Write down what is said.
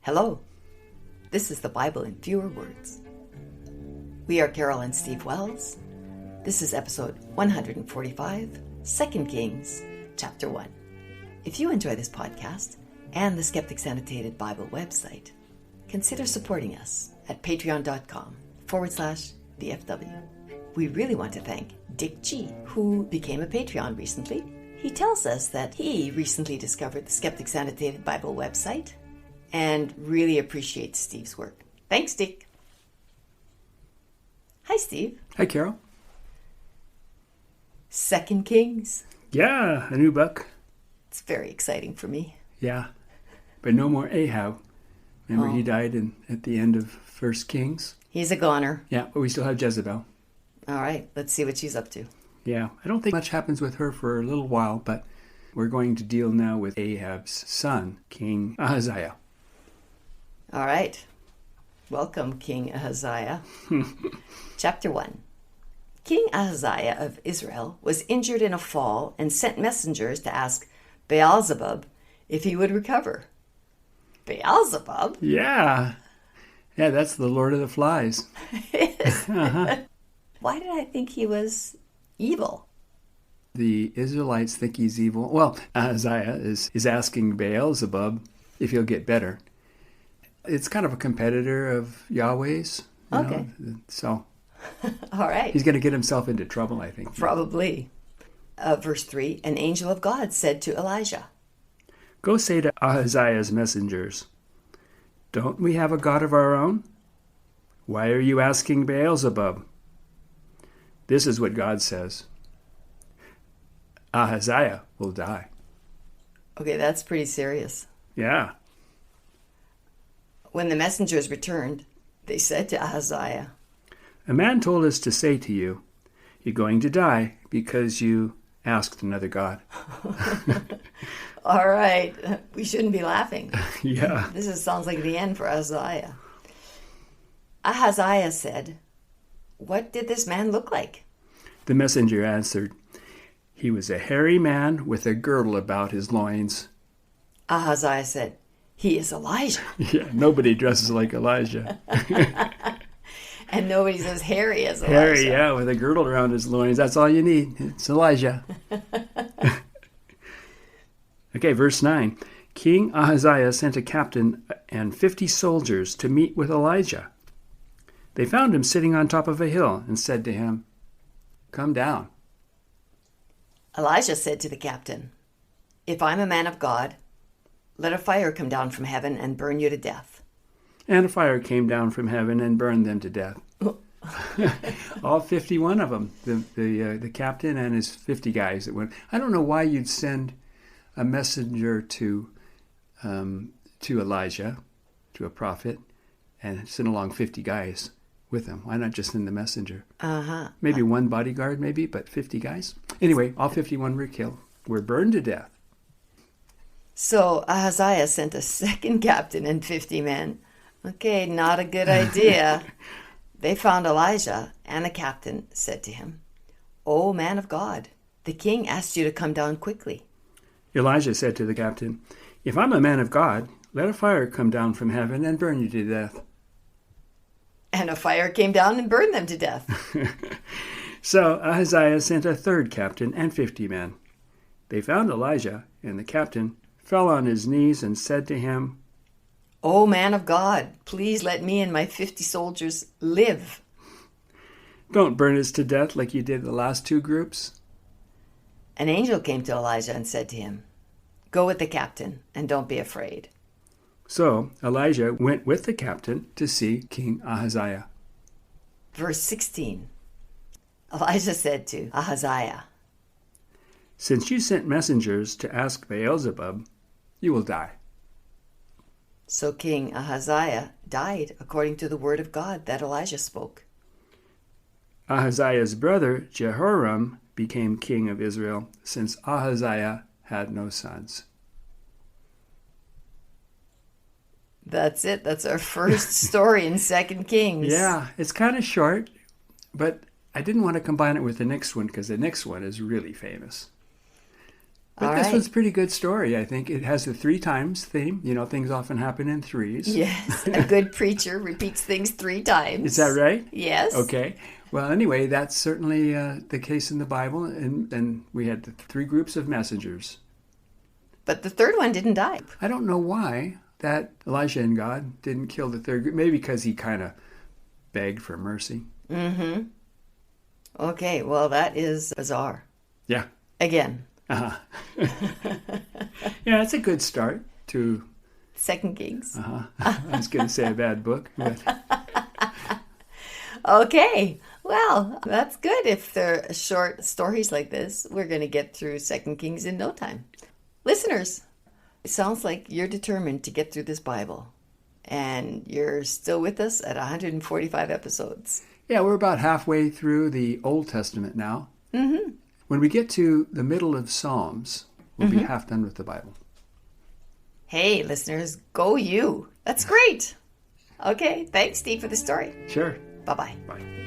Hello, this is the Bible in fewer words. We are Carol and Steve Wells. This is episode 145, 2 Kings, chapter 1. If you enjoy this podcast and the Skeptics Annotated Bible website, consider supporting us at patreon.com/DFW. We really want to thank Dick G, who became a Patreon recently. He tells us that he recently discovered the Skeptics Annotated Bible website and really appreciates Steve's work. Thanks, Dick. Hi, Steve. Hi, Carol. 2 Kings. Yeah, a new book. It's very exciting for me. Yeah, but no more Ahab. Remember, he died at the end of 1 Kings? He's a goner. Yeah, but we still have Jezebel. All right, let's see what she's up to. Yeah, I don't think much happens with her for a little while, but we're going to deal now with Ahab's son, King Ahaziah. All right. Welcome, King Ahaziah. Chapter 1. King Ahaziah of Israel was injured in a fall and sent messengers to ask Baalzebub if he would recover. Baalzebub? Yeah, that's the Lord of the Flies. Why did I think he was evil? The Israelites think he's evil. Well, Ahaziah is asking Baalzebub if he'll get better. It's kind of a competitor of Yahweh's. Okay. So, all right. He's going to get himself into trouble, I think. Probably. Verse 3, an angel of God said to Elijah, "Go say to Ahaziah's messengers, don't we have a God of our own? Why are you asking Baalzebub? This is what God says. Ahaziah will die." Okay, that's pretty serious. Yeah. When the messengers returned, they said to Ahaziah, "A man told us to say to you, you're going to die because you asked another God." All right, we shouldn't be laughing. Yeah. Sounds like the end for Ahaziah. Ahaziah said, "What did this man look like?" The messenger answered, "He was a hairy man with a girdle about his loins." Ahaziah said, "He is Elijah." Yeah, nobody dresses like Elijah. And nobody's as hairy as Elijah. Hairy, yeah, with a girdle around his loins. That's all you need. It's Elijah. Okay, verse 9. King Ahaziah sent a captain and 50 soldiers to meet with Elijah. They found him sitting on top of a hill and said to him, "Come down." Elijah said to the captain, "If I'm a man of God, let a fire come down from heaven and burn you to death." And a fire came down from heaven and burned them to death. All 51 of them, the captain and his 50 guys that went. I don't know why you'd send a messenger to Elijah, to a prophet, and send along 50 guys with him. Why not just send the messenger? Maybe one bodyguard, but 50 guys. Anyway, all 51 were killed, were burned to death. So Ahaziah sent a second captain and 50 men. Okay, not a good idea. They found Elijah, and the captain said to him, "O man of God, the king asked you to come down quickly." Elijah said to the captain, "If I'm a man of God, let a fire come down from heaven and burn you to death." And a fire came down and burned them to death. So Ahaziah sent a third captain and 50 men. They found Elijah, and the captain fell on his knees and said to him, "O man of God, please let me and my 50 soldiers live." "Don't burn us to death like you did the last two groups." An angel came to Elijah and said to him, "Go with the captain and don't be afraid." So Elijah went with the captain to see King Ahaziah. Verse 16. Elijah said to Ahaziah, "Since you sent messengers to ask Baalzebub, you will die." So King Ahaziah died according to the word of God that Elijah spoke. Ahaziah's brother Jehoram became king of Israel, since Ahaziah had no sons. That's it. That's our first story in 2 Kings. Yeah, it's kind of short, but I didn't want to combine it with the next one because the next one is really famous. But All this right. one's a pretty good story, I think. It has the 3 times theme. You know, things often happen in threes. Yes, a good preacher repeats things 3 times. Is that right? Yes. Okay. Well, anyway, that's certainly the case in the Bible. And we had the 3 groups of messengers. But the third one didn't die. I don't know why that Elijah and God didn't kill the 3rd group. Maybe because he kind of begged for mercy. Mm-hmm. Okay, well, that is bizarre. Yeah. Again. Uh-huh. Yeah, it's a good start to... 2 Kings. Uh-huh. I was going to say a bad book. But... Okay, well, that's good. If they're short stories like this, we're going to get through 2 Kings in no time. Listeners, it sounds like you're determined to get through this Bible. And you're still with us at 145 episodes. Yeah, we're about halfway through the Old Testament now. Mm-hmm. When we get to the middle of Psalms, we'll be half done with the Bible. Hey, listeners, go you. That's great. Okay, thanks, Steve, for the story. Sure. Bye-bye. Bye.